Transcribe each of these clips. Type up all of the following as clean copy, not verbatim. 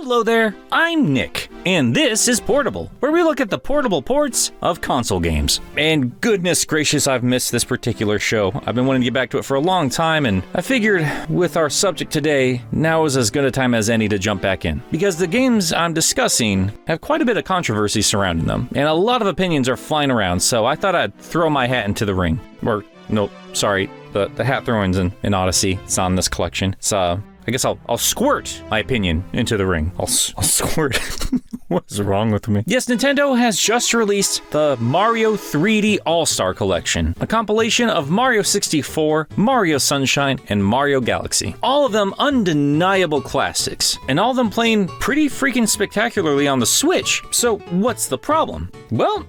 Hello there, I'm Nick, and this is Portable, where we look at the portable ports of console games. And goodness gracious, I've missed this particular show. I've been wanting to get back to it for a long time, and I figured with our subject today, now is as good a time as any to jump back in. Because the games I'm discussing have quite a bit of controversy surrounding them, and a lot of opinions are flying around, so I thought I'd throw my hat into the ring. Or, no, sorry, the hat throwing's in Odyssey. It's on this collection. I guess I'll squirt my opinion into the ring. I'll squirt. What's wrong with me? Yes, Nintendo has just released the Mario 3D All-Star Collection, a compilation of Mario 64, Mario Sunshine, and Mario Galaxy. All of them undeniable classics, and all of them playing pretty freaking spectacularly on the Switch. So what's the problem? Well,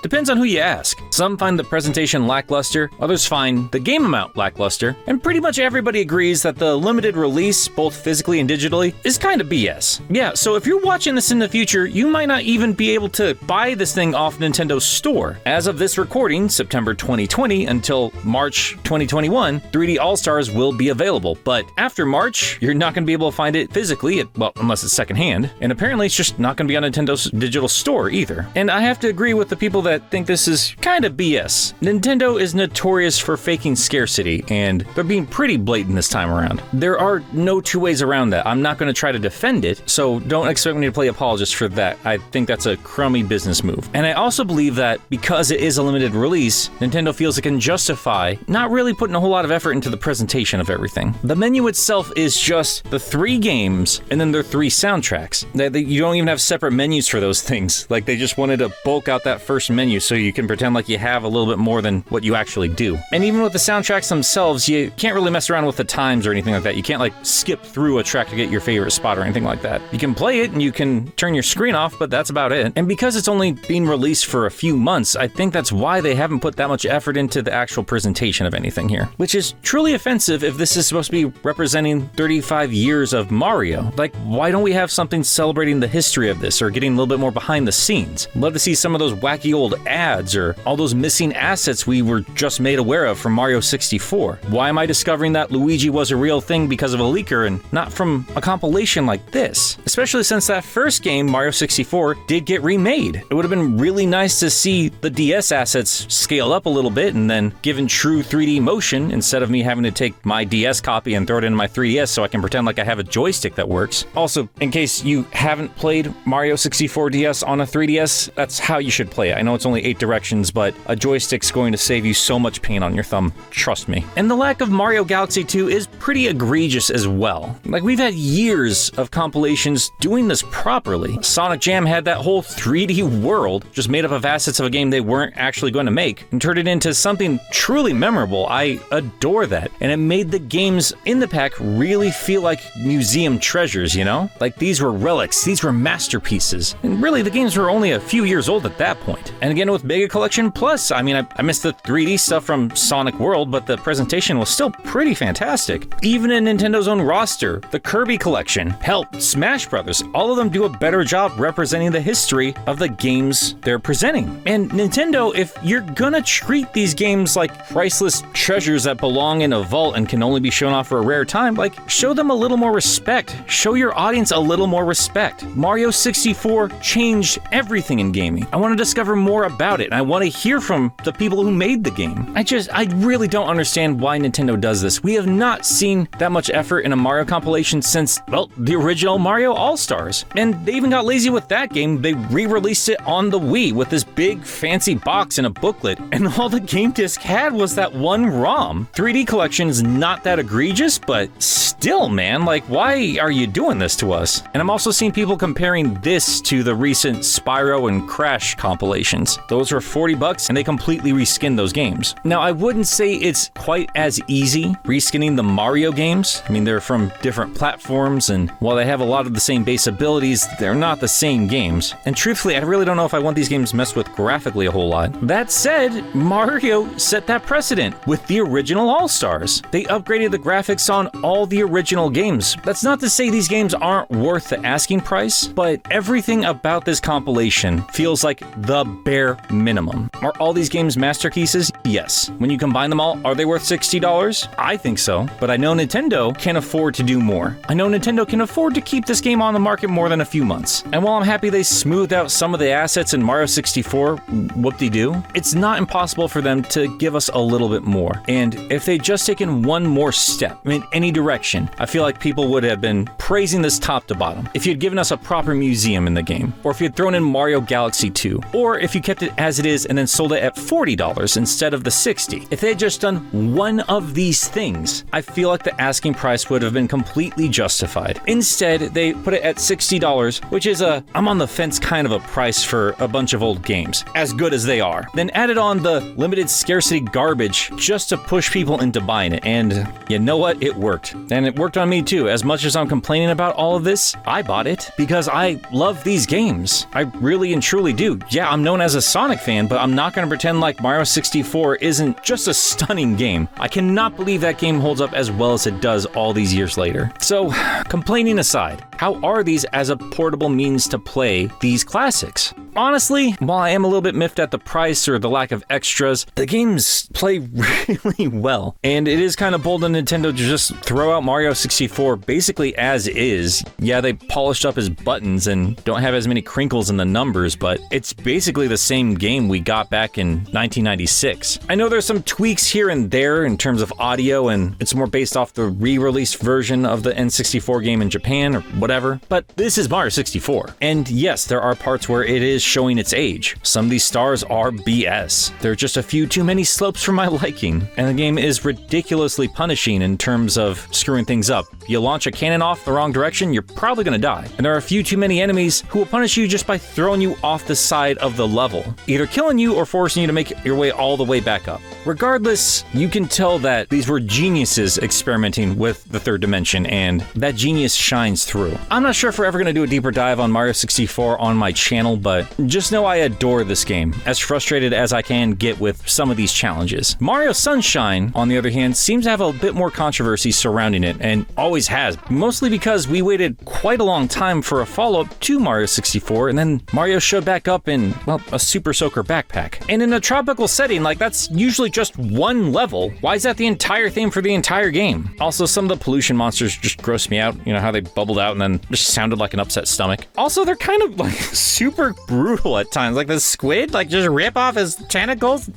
depends on who you ask. Some find the presentation lackluster, others find the game amount lackluster, and pretty much everybody agrees that the limited release, both physically and digitally, is kind of BS. Yeah, so if you're watching this in the future, you might not even be able to buy this thing off Nintendo's store. As of this recording, September 2020 until March 2021, 3D All-Stars will be available. But after March, you're not going to be able to find it physically, unless it's secondhand. And apparently it's just not going to be on Nintendo's digital store either. And I have to agree with the people that think this is kind of BS. Nintendo is notorious for faking scarcity, and they're being pretty blatant this time around. There are no two ways around that. I'm not going to try to defend it, so don't expect me to play Apologist for that. I think that's a crummy business move. And I also believe that because it is a limited release, Nintendo feels it can justify not really putting a whole lot of effort into the presentation of everything. The menu itself is just the 3 games and then their 3 soundtracks. You don't even have separate menus for those things. Like, they just wanted to bulk out that first menu so you can pretend like you have a little bit more than what you actually do. And even with the soundtracks themselves, you can't really mess around with the times or anything like that. You can't like skip through a track to get your favorite spot or anything like that. You can play it and you can turn your screen off, but that's about it. And because it's only been released for a few months, I think that's why they haven't put that much effort into the actual presentation of anything here. Which is truly offensive if this is supposed to be representing 35 years of Mario. Like, why don't we have something celebrating the history of this or getting a little bit more behind the scenes? Love to see some of those wacky old ads or all those missing assets we were just made aware of from Mario 64. Why am I discovering that Luigi was a real thing because of a leaker and not from a compilation like this? Especially since that first game, Mario 64, did get remade. It would have been really nice to see the DS assets scale up a little bit and then given true 3D motion instead of me having to take my DS copy and throw it into my 3DS so I can pretend like I have a joystick that works. Also, in case you haven't played Mario 64 DS on a 3DS, that's how you should play it. I know it's only 8 directions, but a joystick's going to save you so much pain on your thumb. Trust me. And the lack of Mario Galaxy 2 is pretty egregious as well. Like, we've had years of compilations doing this properly. Sonic Jam had that whole 3D world just made up of assets of a game they weren't actually going to make and turned it into something truly memorable. I adore that. And it made the games in the pack really feel like museum treasures, you know? Like, these were relics, these were masterpieces. And really, the games were only a few years old at that point. And again, with Mega Collection Plus, I mean, I missed the 3D stuff from Sonic World, but the presentation was still pretty fantastic. Even in Nintendo's own roster, the Kirby Collection, hell, Smash Brothers, all of them do a better job representing the history of the games they're presenting. And Nintendo, if you're gonna treat these games like priceless treasures that belong in a vault and can only be shown off for a rare time, like, show them a little more respect. Show your audience a little more respect. Mario 64 changed everything in gaming. I want to discover more about it, and I want to hear from the people who made the game. I really don't understand why Nintendo does this. We have not seen that much effort in a Mario compilation since, well, the original Mario All-Stars. And they even got lazy with that game. They re-released it on the Wii with this big fancy box and a booklet, and all the game disc had was that one ROM. 3D Collection is not that egregious, but still, man, like, why are you doing this to us? And I'm also seeing people comparing this to the recent Spyro and Crash compilations. Those were $40 and they completely reskinned those games. Now, I wouldn't say it's quite as easy reskinning the Mario games. I mean, they're from different platforms, and while they have a lot of the same base abilities, they're not the same games. And truthfully, I really don't know if I want these games messed with graphically a whole lot. That said, Mario set that precedent with the original All-Stars. They upgraded the graphics on all the original games. That's not to say these games aren't worth the asking price, but everything about this compilation feels like the bare minimum. Are all these games masterpieces? Yes. When you combine them all, are they worth $60? I think so, but I know Nintendo can afford to do more. I know Nintendo can afford to keep this game on the market more than a few months. And while I'm happy they smoothed out some of the assets in Mario 64, whoop-de-doo, it's not impossible for them to give us a little bit more. And if they'd just taken one more step in any direction, I feel like people would have been praising this top to bottom. If you'd given us a proper museum in the game, or if you'd thrown in Mario Galaxy 2, or if you kept it as it is and then sold it at $40 instead of the $60. If they had just done one of these things, I feel like the asking price would have been completely justified. Instead, they put it at $60, which is I'm on the fence kind of a price for a bunch of old games, as good as they are. Then added on the limited scarcity garbage just to push people into buying it, and you know what? It worked. And it worked on me too. As much as I'm complaining about all of this, I bought it because I love these games. I really and truly do. Yeah, I'm known as a Sonic fan, but I'm not going to pretend like Mario 64 isn't just a stunning game. I cannot believe that game holds up as well as it does all these years later. So, complaining aside, how are these as a portable means to play these classics? Honestly, while I am a little bit miffed at the price or the lack of extras, the games play really well. And it is kind of bold of Nintendo to just throw out Mario 64 basically as is. Yeah, they polished up his buttons and don't have as many crinkles in the numbers, but it's basically the same game we got back in 1996. I know there's some tweaks here and there in terms of audio, and it's more based off the re-released version of the N64 game in Japan or whatever, but this is Mario 64. And yes, there are parts where it is showing its age. Some of these stars are BS. There are just a few too many slopes for my liking, and the game is ridiculously punishing in terms of screwing things up. You launch a cannon off the wrong direction, you're probably gonna die. And there are a few too many enemies who will punish you just by throwing you off the side of the level, either killing you or forcing you to make your way all the way back up. Regardless, you can tell that these were geniuses experimenting with the third dimension, and that genius shines through. I'm not sure if we're ever gonna do a deeper dive on Mario 64 on my channel, but just know I adore this game, as frustrated as I can get with some of these challenges. Mario Sunshine, on the other hand, seems to have a bit more controversy surrounding it, and always has, mostly because we waited quite a long time for a follow-up to Mario 64, and then Mario showed back up in, well, a Super Soaker backpack. And in a tropical setting, like, that's usually just one level. Why is that the entire theme for the entire game? Also, some of the pollution monsters just gross me out. You know, how they bubbled out and then just sounded like an upset stomach. Also, they're kind of, like, super brutal at times. Like, the squid, like, just rip off his tentacles.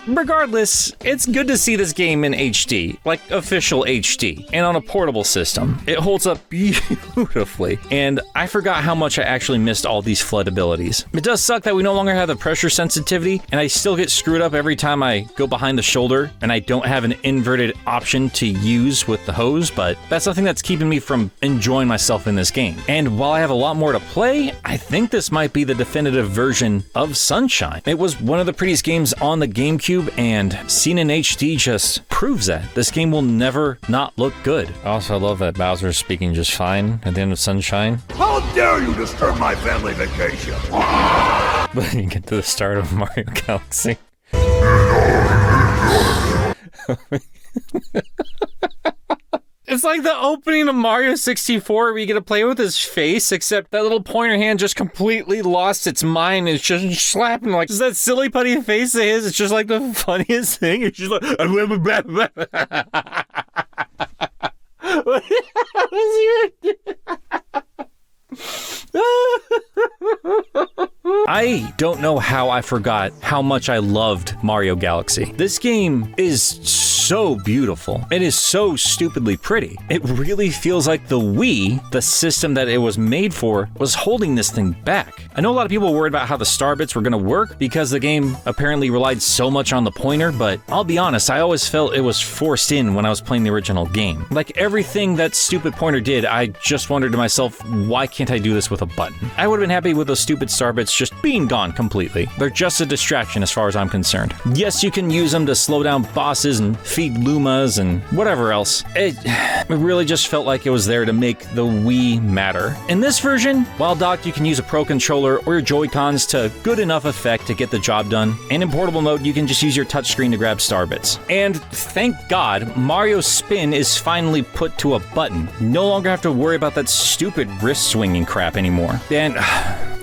Regardless, it's good to see this game in HD, like, official HD, and on a portable system. It holds up beautifully, and I forgot how much I actually missed all these flood abilities. It does suck that we no longer have the pressure sensitivity, and I still get screwed up every time I go behind the shoulder, and I don't have an inverted option to use with the hose, but that's something that's keeping me from enjoying myself in this game. And while I have a lot more to play, I think this might be the definitive version of Sunshine. It was one of the prettiest games on the GameCube, and seen in HD just proves that. This game will never not look good. Also, I love that Bowser's speaking just fine at the end of Sunshine. How dare you disturb my family vacation? But then you get to the start of Mario Galaxy. It's like the opening of Mario 64 where you get to play with his face, except that little pointer hand just completely lost its mind. It's just slapping like just that silly putty face of his. It's just like the funniest thing. It's just like I don't know how I forgot how much I loved Mario Galaxy. This game is so beautiful. It is so stupidly pretty. It really feels like the Wii, the system that it was made for, was holding this thing back. I know a lot of people were worried about how the star bits were going to work because the game apparently relied so much on the pointer, but I'll be honest, I always felt it was forced in when I was playing the original game. Like everything that stupid pointer did, I just wondered to myself, why can't I do this with a button? I would have been happy with those stupid star bits just being gone completely. They're just a distraction as far as I'm concerned. Yes, you can use them to slow down bosses and feed Lumas and whatever else. It really just felt like it was there to make the Wii matter. In this version, while docked, you can use a Pro Controller or your Joy-Cons to good enough effect to get the job done. And in portable mode, you can just use your touchscreen to grab star bits. And thank God, Mario Spin is finally put to a button. You no longer have to worry about that stupid wrist swinging crap anymore. And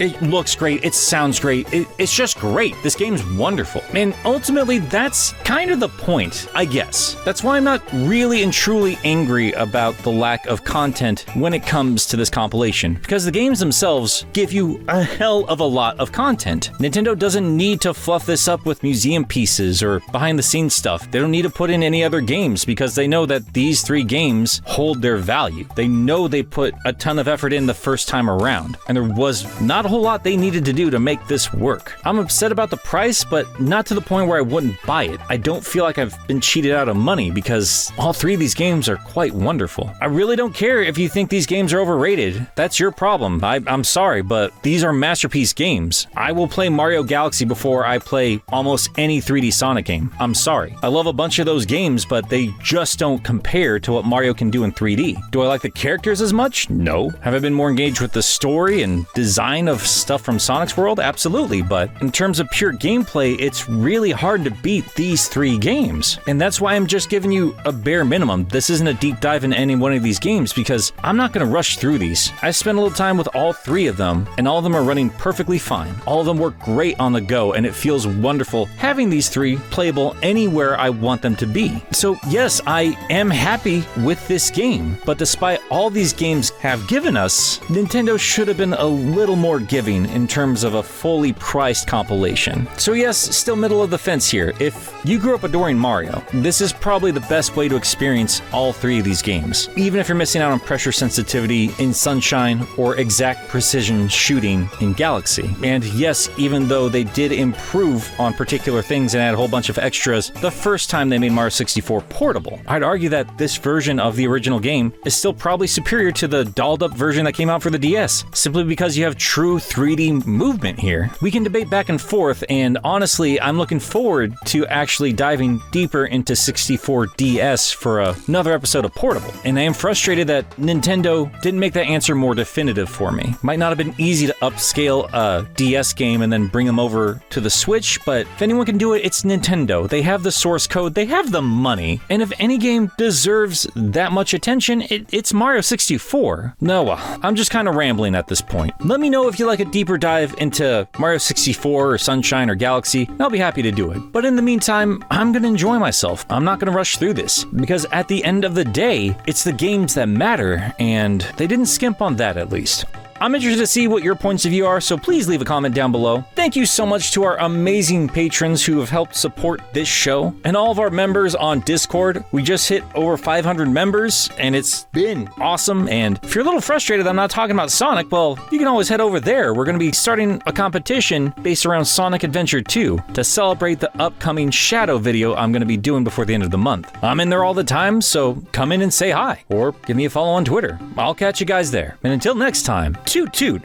it looks great, it sounds great, it's just great. This game's wonderful. And ultimately, that's kind of the point, I guess. DS. That's why I'm not really and truly angry about the lack of content when it comes to this compilation, because the games themselves give you a hell of a lot of content. Nintendo doesn't need to fluff this up with museum pieces or behind the scenes stuff. They don't need to put in any other games because they know that these 3 games hold their value. They know they put a ton of effort in the first time around, and there was not a whole lot they needed to do to make this work. I'm upset about the price, but not to the point where I wouldn't buy it. I don't feel like I've been cheated out of money because all 3 of these games are quite wonderful. I really don't care if you think these games are overrated. That's your problem. I'm sorry, but these are masterpiece games. I will play Mario Galaxy before I play almost any 3D Sonic game. I'm sorry. I love a bunch of those games, but they just don't compare to what Mario can do in 3D. Do I like the characters as much? No. Have I been more engaged with the story and design of stuff from Sonic's world? Absolutely, but in terms of pure gameplay, it's really hard to beat these 3 games. And that's why I'm just giving you a bare minimum. This isn't a deep dive in any one of these games because I'm not going to rush through these. I spent a little time with all 3 of them, and all of them are running perfectly fine. All of them work great on the go, and it feels wonderful having these 3 playable anywhere I want them to be. So yes, I am happy with this game, but despite all these games have given us, Nintendo should have been a little more giving in terms of a fully priced compilation. So yes, still middle of the fence here. If you grew up adoring Mario, this is probably the best way to experience all 3 of these games, even if you're missing out on pressure sensitivity in Sunshine or exact precision shooting in Galaxy. And yes, even though they did improve on particular things and add a whole bunch of extras the first time they made Mario 64 portable, I'd argue that this version of the original game is still probably superior to the dolled up version that came out for the DS, simply because you have true 3D movement here. We can debate back and forth, and honestly, I'm looking forward to actually diving deeper into 64 DS for another episode of Portable. And I am frustrated that Nintendo didn't make that answer more definitive for me. Might not have been easy to upscale a DS game and then bring them over to the Switch, but if anyone can do it, it's Nintendo. They have the source code, they have the money, and if any game deserves that much attention, it's Mario 64. No, I'm just kind of rambling at this point. Let me know if you like a deeper dive into Mario 64 or Sunshine or Galaxy, and I'll be happy to do it. But in the meantime, I'm gonna enjoy myself. I'm not gonna rush through this, because at the end of the day, it's the games that matter, and they didn't skimp on that at least. I'm interested to see what your points of view are, so please leave a comment down below. Thank you so much to our amazing patrons who have helped support this show, and all of our members on Discord. We just hit over 500 members, and it's been awesome. And if you're a little frustrated that I'm not talking about Sonic, well, you can always head over there. We're going to be starting a competition based around Sonic Adventure 2 to celebrate the upcoming Shadow video I'm going to be doing before the end of the month. I'm in there all the time, so come in and say hi, or give me a follow on Twitter. I'll catch you guys there. And until next time, toot toot,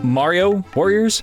Mario Warriors.